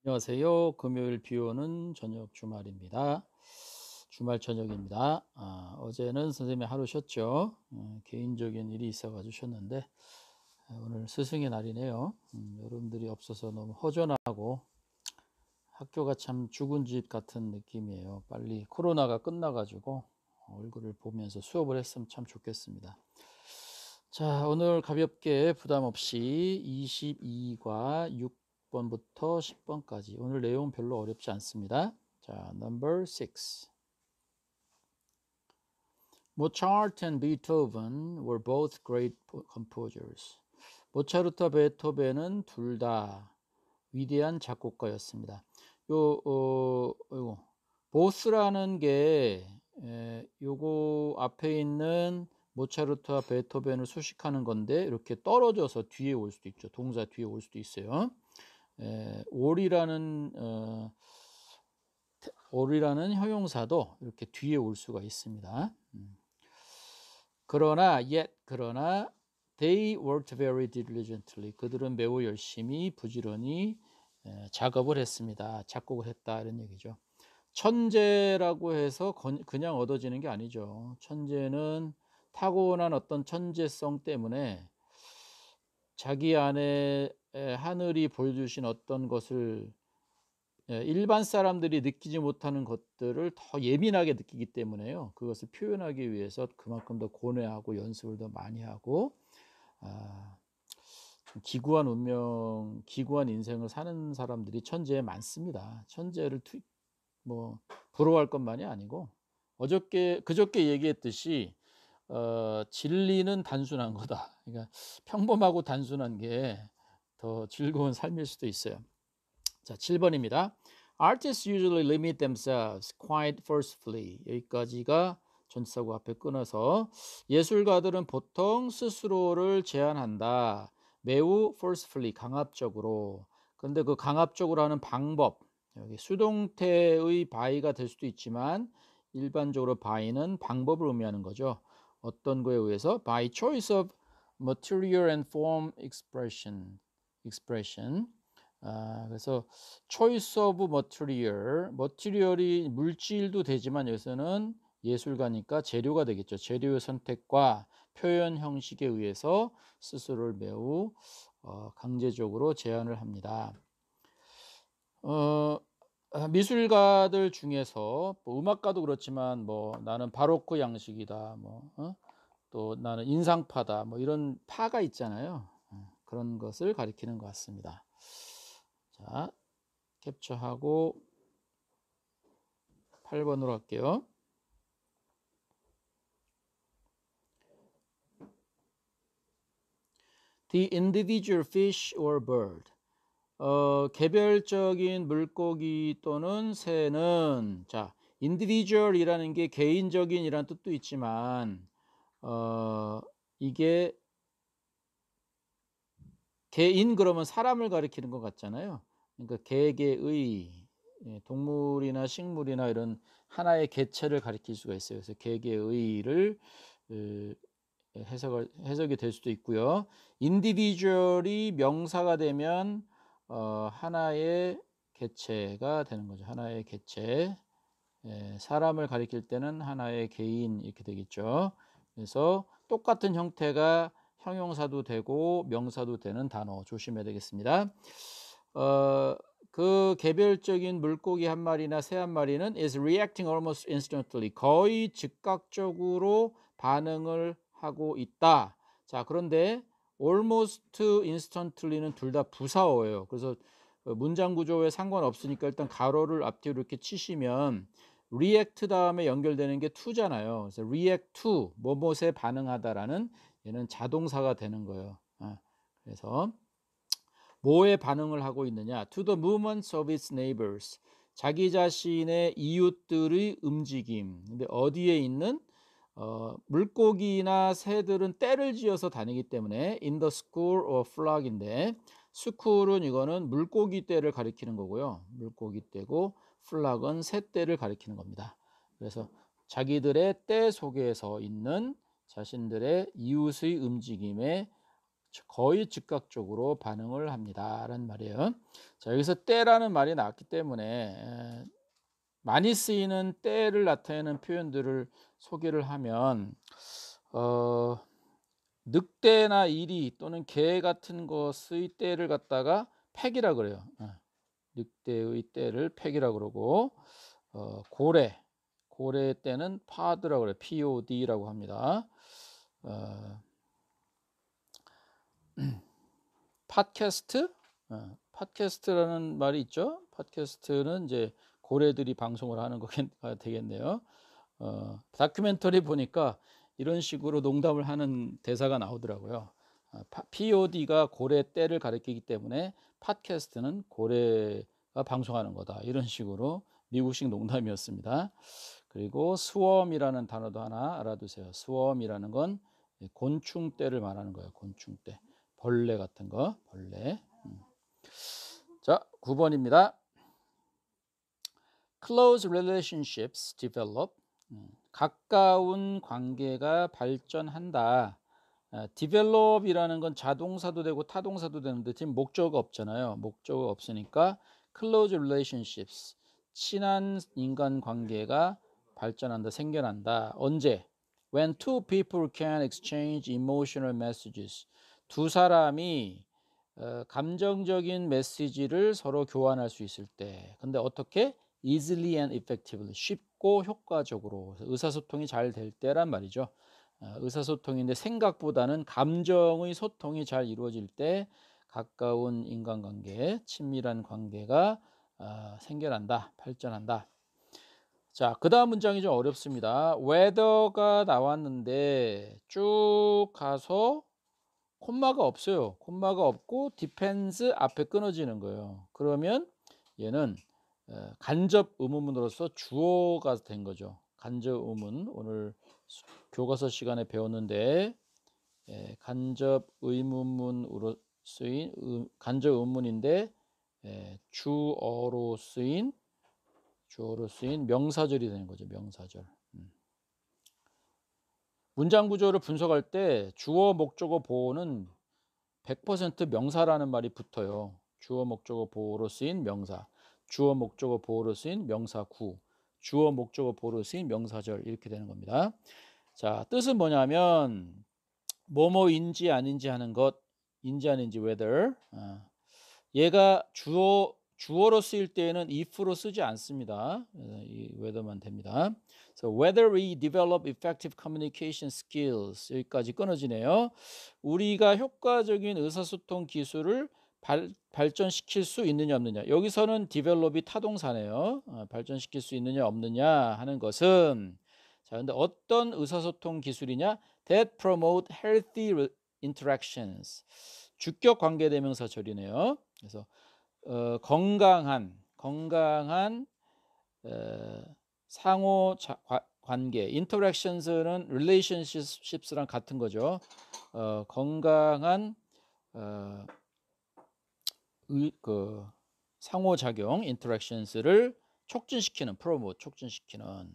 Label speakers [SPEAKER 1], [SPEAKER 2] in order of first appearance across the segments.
[SPEAKER 1] 안녕하세요. 금요일 비 오는 저녁 주말입니다. 주말 저녁입니다. 어제는 선생님이 하루 쉬었죠. 개인적인 일이 있어 가지고 쉬었는데 오늘 스승의 날이네요. 여러분들이 없어서 너무 허전하고 학교가 참 죽은 집 같은 느낌이에요. 빨리 코로나가 끝나 가지고 얼굴을 보면서 수업을 했으면 참 좋겠습니다. 자, 오늘 가볍게 부담 없이 22과 6번부터 10번까지. 오늘 내용 별로 어렵지 않습니다. 자, number 6. Mozart and Beethoven were both great composers. 모차르트와 베토벤은 둘 다 위대한 작곡가였습니다. 요거 both라는 게 요거 앞에 있는 모차르트와 베토벤을 수식하는 건데 이렇게 떨어져서 뒤에 올 수도 있죠. 동사 뒤에 올 수도 있어요. 올이라는 올이라는 형용사도 이렇게 뒤에 올 수가 있습니다. 그러나 they worked very diligently. 그들은 매우 열심히 부지런히 작업을 했습니다. 작곡을 했다 이런 얘기죠. 천재라고 해서 그냥 얻어지는 게 아니죠. 천재는 타고난 어떤 천재성 때문에 자기 안에 하늘이 보여주신 어떤 것을 일반 사람들이 느끼지 못하는 것들을 더 예민하게 느끼기 때문에요. 그것을 표현하기 위해서 그만큼 더 고뇌하고 연습을 더 많이 하고 좀 기구한 운명, 기구한 인생을 사는 사람들이 천재에 많습니다. 천재를 부러워할 것만이 아니고 그저께 얘기했듯이 진리는 단순한 거다. 그러니까 평범하고 단순한 게 더 즐거운 삶일 수도 있어요. 자, 7번입니다. Artists usually limit themselves quite forcefully. 여기까지가 전치사구 앞에 끊어서 예술가들은 보통 스스로를 제한한다. 매우 forcefully, 강압적으로. 근데 그 강압적으로 하는 방법, 여기 수동태의 by가 될 수도 있지만 일반적으로 by는 방법을 의미하는 거죠. 어떤 거에 의해서 by choice of material and form expression. 그래서 choice of material이 물질도 되지만 여기서는 예술가니까 재료가 되겠죠. 재료의 선택과 표현 형식에 의해서 스스로를 매우 강제적으로 제한을 합니다. 미술가들 중에서 뭐 음악가도 그렇지만 뭐 나는 바로크 양식이다, 또 나는 인상파다, 뭐 이런 파가 있잖아요. 그런 것을 가리키는 것 같습니다. 자, 캡처하고 8번으로 할게요. The individual fish or bird. 개별적인 물고기 또는 새는, 자, individual이라는 게 개인적인이라는 뜻도 있지만 이게 개인 그러면 사람을 가리키는 것 같잖아요. 그러니까 개개의, 동물이나 식물이나 이런 하나의 개체를 가리킬 수가 있어요. 그래서 개개의를 해석이 될 수도 있고요. individual이 명사가 되면 하나의 개체가 되는 거죠. 하나의 개체. 사람을 가리킬 때는 하나의 개인 이렇게 되겠죠. 그래서 똑같은 형태가 형용사도 되고 명사도 되는 단어 조심해야 되겠습니다. 그 개별적인 물고기 한 마리나 새 한 마리는 is reacting almost instantly. 거의 즉각적으로 반응을 하고 있다. 자, 그런데 almost instantly는 둘 다 부사어예요. 그래서 문장 구조에 상관없으니까 일단 가로를 앞뒤로 이렇게 치시면 react 다음에 연결되는 게 to잖아요. 그래서 react to, 뭐뭇에 반응하다라는 얘는 자동사가 되는 거예요. 그래서 뭐에 반응을 하고 있느냐? To the movements of its neighbors. 자기 자신의 이웃들의 움직임. 근데 어디에 있는 물고기나 새들은 떼를 지어서 다니기 때문에 in the school or flock인데 school은 이거는 물고기 떼를 가리키는 거고요. 물고기 떼고 flock은 새 떼를 가리키는 겁니다. 그래서 자기들의 떼 속에서 있는 자신들의 이웃의 움직임에 거의 즉각적으로 반응을 합니다라는 말이에요. 자, 여기서 때라는 말이 나왔기 때문에 많이 쓰이는 때를 나타내는 표현들을 소개를 하면 어 늑대나 이리 또는 개 같은 것의 때를 갖다가 팩이라 그래요. 늑대의 때를 팩이라 그러고 고래의 때는 파드라고 그래요. POD라고 합니다. 어 팟캐스트? 팟캐스트라는 말이 있죠. 팟캐스트는 이제 고래들이 방송을 하는 거가 되겠네요. 다큐멘터리 보니까 이런 식으로 농담을 하는 대사가 나오더라고요. POD가 고래 떼를 가리키기 때문에 팟캐스트는 고래가 방송하는 거다. 이런 식으로 미국식 농담이었습니다. 그리고 스웜이라는 단어도 하나 알아두세요. 스웜이라는 건 곤충 떼를 말하는 거예요. 곤충 떼. 벌레 같은 거, 벌레. 자, 9번입니다. Close relationships develop. 가까운 관계가 발전한다. develop이라는 건 자동사도 되고 타동사도 되는데 지금 목적어가 없잖아요. 목적어가 없으니까 close relationships, 친한 인간 관계가 발전한다, 생겨난다. 언제? When two people can exchange emotional messages. 두 사람이 감정적인 메시지를 서로 교환할 수 있을 때. 근데 어떻게? Easily and effectively. 쉽고 효과적으로. 의사소통이 잘 될 때란 말이죠. 의사소통인데 생각보다는 감정의 소통이 잘 이루어질 때 가까운 인간관계, 친밀한 관계가 생겨난다, 발전한다. 자, 그 다음 문장이 좀 어렵습니다. whether가 나왔는데 쭉 가서 콤마가 없어요. 콤마가 없고 depends 앞에 끊어지는 거예요. 그러면 얘는 간접 의문문으로서 주어가 된 거죠. 간접 의문, 오늘 교과서 시간에 배웠는데 간접 의문문으로 쓰인 간접 의문인데 주어로 쓰인 명사절이 되는 거죠. 명사절. 문장 구조를 분석할 때 주어 목적어 보호는 100% 명사라는 말이 붙어요. 주어 목적어 보호로 쓰인 명사, 주어 목적어 보호로 쓰인 명사구, 주어 목적어 보호로 쓰인 명사절, 이렇게 되는 겁니다. 자, 뜻은 뭐냐면 뭐뭐인지 아닌지 하는 것, 인지 아닌지 whether. 얘가 주어로 쓰일 때에는 if로 쓰지 않습니다. 이 whether만 됩니다. So whether we develop effective communication skills, 여기까지 끊어지네요. 우리가 효과적인 의사소통 기술을 발전시킬 수 있느냐 없느냐. 여기서는 develop이 타동사네요. 발전시킬 수 있느냐 없느냐 하는 것은, 자, 근데 어떤 의사소통 기술이냐? That promote healthy interactions. 주격 관계대명사 절이네요. 그래서 건강한 상호 관계, interactions는 relationships랑 같은 거죠. 건강한 상호작용 interactions를 촉진시키는, promote, 촉진시키는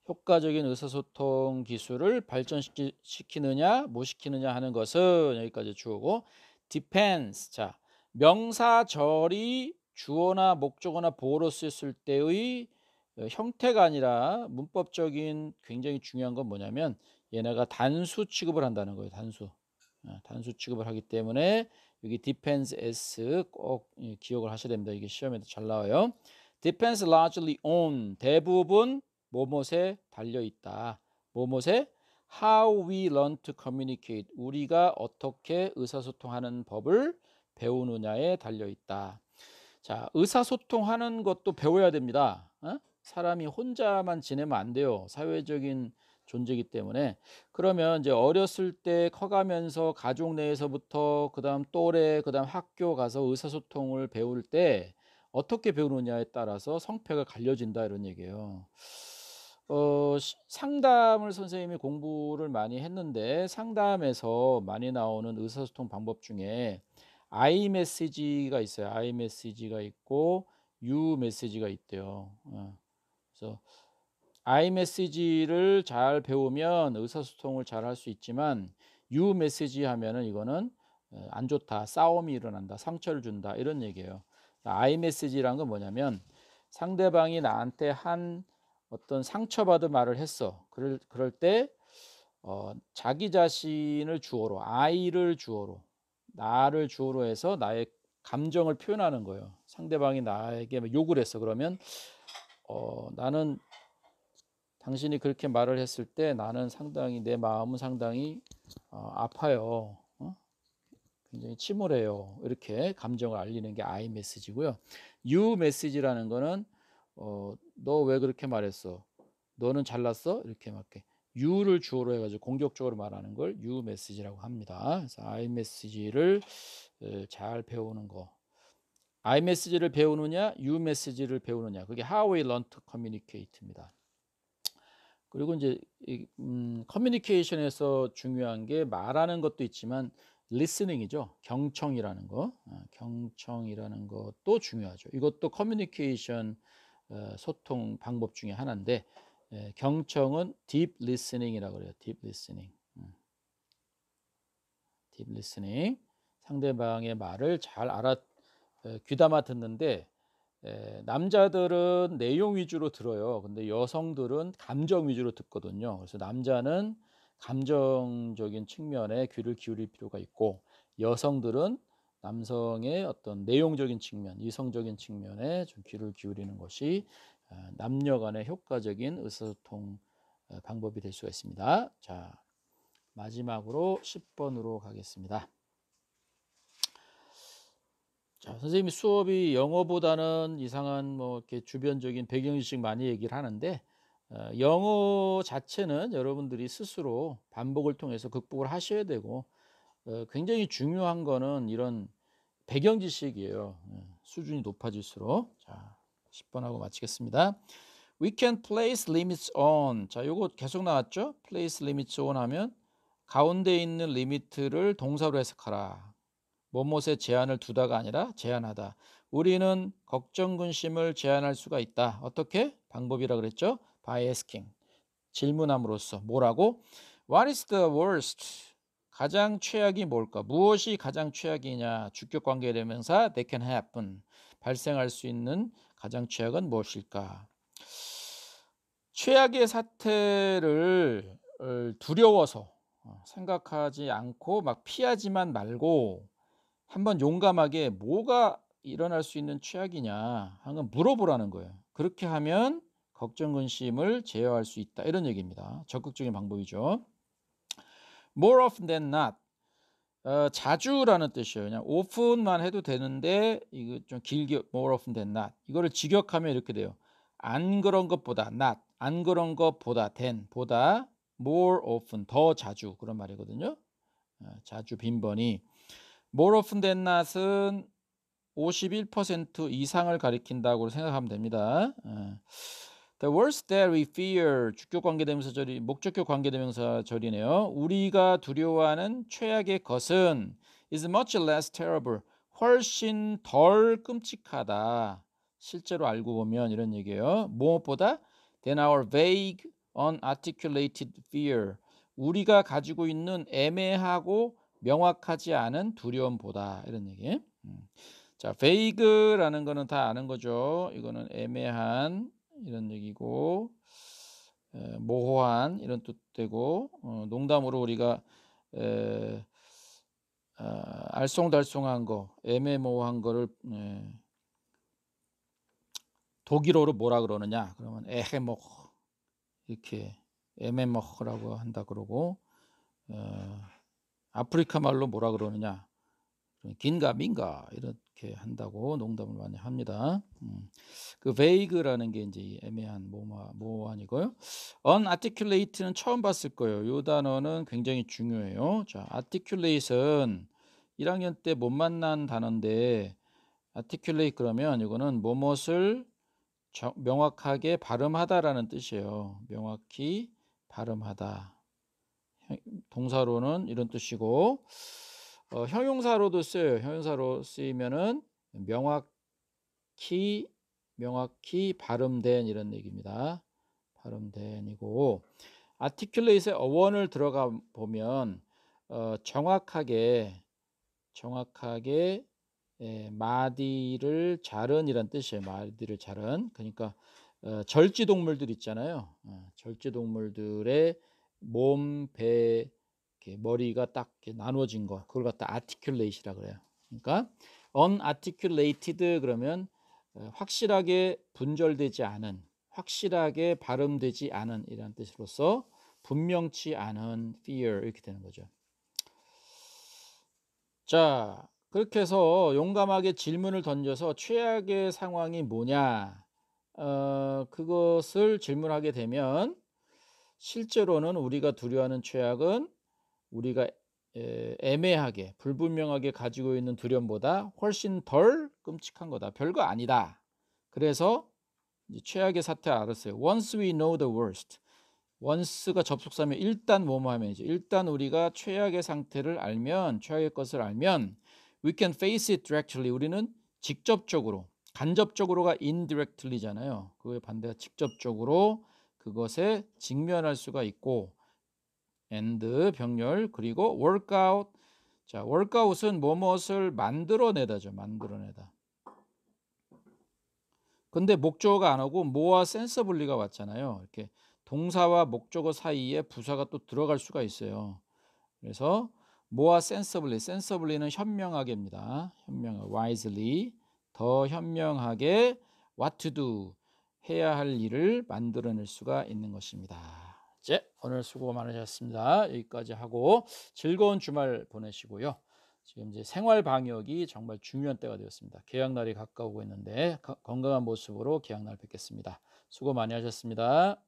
[SPEAKER 1] 효과적인 의사소통 기술을 발전시키느냐 못 시키느냐 하는 것은, 여기까지 주어고, depends. 자, 명사절이 주어나 목적어나 보어로 쓰였을 때의 형태가 아니라 문법적인 굉장히 중요한 건 뭐냐면 얘네가 단수 취급을 한다는 거예요. 단수 취급을 하기 때문에 여기 depends s 꼭 기억을 하셔야 됩니다. 이게 시험에도 잘 나와요. depends largely on, 대부분 뭐뭇에 달려 있다. 뭐뭇에? How we learn to communicate, 우리가 어떻게 의사소통하는 법을 배우느냐에 달려 있다. 자, 의사소통하는 것도 배워야 됩니다. 사람이 혼자만 지내면 안 돼요. 사회적인 존재이기 때문에. 그러면 이제 어렸을 때 커가면서 가족 내에서부터 그다음 또래, 그다음 학교 가서 의사소통을 배울 때 어떻게 배우느냐에 따라서 성패가 갈려진다, 이런 얘기예요. 상담을 선생님이 공부를 많이 했는데 상담에서 많이 나오는 의사소통 방법 중에 I 메시지가 있어요. I 메시지가 있고 U 메시지가 있대요. 그래서 I 메시지를 잘 배우면 의사소통을 잘 할 수 있지만 you message 하면은 이거는 안 좋다, 싸움이 일어난다, 상처를 준다 이런 얘기예요. I message란 건 뭐냐면 상대방이 나한테 한 어떤 상처받은 말을 했어. 그럴 때 자기 자신을 주어로, I를 주어로, 나를 주어로 해서 나의 감정을 표현하는 거예요. 상대방이 나에게 뭐 욕을 했어. 그러면 나는 당신이 그렇게 말을 했을 때 나는 상당히 내 마음은 상당히 아파요. 굉장히 침울해요. 이렇게 감정을 알리는 게 I 메시지고요. You 메시지라는 거는 너 왜 그렇게 말했어? 너는 잘났어? 이렇게 막 you를 주어로 해가지고 공격적으로 말하는 걸 you 메시지라고 합니다. 그래서 I 메시지를 잘 배우는 거. I 메시지를 배우느냐, you 메시지를 배우느냐. 그게 how we learn to communicate입니다. 그리고 이제 커뮤니케이션에서 중요한 게 말하는 것도 있지만 listening이죠. 경청이라는 거. 경청이라는 것도 중요하죠. 이것도 커뮤니케이션 소통 방법 중에 하나인데 경청은 deep listening이라고 그래요. deep listening. deep listening. 상대방의 말을 잘 귀담아 듣는데 남자들은 내용 위주로 들어요. 근데 여성들은 감정 위주로 듣거든요. 그래서 남자는 감정적인 측면에 귀를 기울일 필요가 있고 여성들은 남성의 어떤 내용적인 측면, 이성적인 측면에 좀 귀를 기울이는 것이 남녀 간의 효과적인 의사소통 방법이 될 수가 있습니다. 자, 마지막으로 10번으로 가겠습니다. 자, 선생님이 수업이 영어보다는 이상한 뭐 이렇게 주변적인 배경 지식 많이 얘기를 하는데 영어 자체는 여러분들이 스스로 반복을 통해서 극복을 하셔야 되고 굉장히 중요한 거는 이런 배경 지식이에요. 수준이 높아질수록. 자, 10번하고 마치겠습니다. We can place limits on. 자, 요거 계속 나왔죠? place limits on 하면 가운데 있는 리미트를 동사로 해석하라. 뭐뭇에 제한을 두다가 아니라 제한하다. 우리는 걱정 근심을 제한할 수가 있다. 어떻게? 방법이라 그랬죠? By asking. 질문함으로써 뭐라고? What is the worst? 가장 최악이 뭘까? 무엇이 가장 최악이냐? 주격 관계 대명사 that can happen. 발생할 수 있는 가장 최악은 무엇일까? 최악의 사태를 두려워서 생각하지 않고 막 피하지만 말고 한번 용감하게 뭐가 일어날 수 있는 최악이냐 하는 건 물어보라는 거예요. 그렇게 하면 걱정 근심을 제어할 수 있다 이런 얘기입니다. 적극적인 방법이죠. More often than not. 자주라는 뜻이에요. 그냥 often만 해도 되는데 이거 좀 길게 more often than not. 이거를 직역하면 이렇게 돼요. 안 그런 것보다 not, 안 그런 것보다 than, 보다 more often, 더 자주 그런 말이거든요. 자주 빈번히. More often than not은 51% 이상을 가리킨다고 생각하면 됩니다. The worst that we fear, 주격 관계대명사 절이 목적격 관계대명사 절이네요. 우리가 두려워하는 최악의 것은 is much less terrible, 훨씬 덜 끔찍하다. 실제로 알고 보면 이런 얘기예요. 무엇보다 than our vague, unarticulated fear, 우리가 가지고 있는 애매하고 명확하지 않은 두려움보다 이런 얘기. 자, vague라는 거는 다 아는 거죠. 이거는 애매한 이런 얘기고 모호한 이런 뜻되고 농담으로 우리가 알쏭달쏭한 거, 애매모호한 거를 독일어로 뭐라 그러느냐? 그러면 에헤모흐 이렇게 에메모흐라고 한다 그러고 아프리카 말로 뭐라 그러느냐? 긴가 민가 이렇게 한다고 농담을 많이 합니다. 그 vague라는 게 이제 애매한 모호한이고요. unarticulate는 처음 봤을 거예요. 이 단어는 굉장히 중요해요. 자, articulate은 1학년 때 못 만난 단어인데 articulate 그러면 이거는 뭐뭇을 명확하게 발음하다라는 뜻이에요. 명확히 발음하다. 동사로는 이런 뜻이고 형용사로도 쓰여요. 형용사로 쓰이면은 명확히 발음된 이런 얘기입니다. 발음된이고 articulate의 어원을 들어가 보면 정확하게 마디를 자른이란 뜻이에요. 마디를 자른. 그러니까 절지동물들 있잖아요. 절지동물들의 몸, 배, 이렇게 머리가 딱 이렇게 나눠진 거. 그걸 갖다 articulate이라 그래요. 그러니까 unarticulated 그러면 확실하게 분절되지 않은, 확실하게 발음되지 않은 이란 뜻으로서 분명치 않은 fear 이렇게 되는 거죠. 자, 그렇게 해서 용감하게 질문을 던져서 최악의 상황이 뭐냐, 그것을 질문하게 되면 실제로는 우리가 두려워하는 최악은 우리가 애매하게 불분명하게 가지고 있는 두려움보다 훨씬 덜 끔찍한 거다. 별거 아니다. 그래서 이제 최악의 사태를 알았어요. Once we know the worst. once가 접속사면 일단 뭐뭐 하면이죠. 일단 우리가 최악의 상태를 알면, 최악의 것을 알면 we can face it directly. 우리는 직접적으로, 간접적으로가 indirectly잖아요. 그의 반대가 직접적으로 그것에 직면할 수가 있고, and 병렬, 그리고 workout. 자, workout은 무엇을 만들어내다죠. 만들어내다. 근데 목적어가 안 오고 뭐와 sensibly가 왔잖아요. 이렇게 동사와 목적어 사이에 부사가 또 들어갈 수가 있어요. 그래서 뭐와 sensibly, sensibly는 현명하게입니다. 현명하게, wisely, 더 현명하게 what to do, 해야 할 일을 만들어낼 수가 있는 것입니다. 이제 오늘 수고 많으셨습니다. 여기까지 하고 즐거운 주말 보내시고요. 지금 이제 생활 방역이 정말 중요한 때가 되었습니다. 개학날이 가까우고 있는데 건강한 모습으로 개학날 뵙겠습니다. 수고 많이 하셨습니다.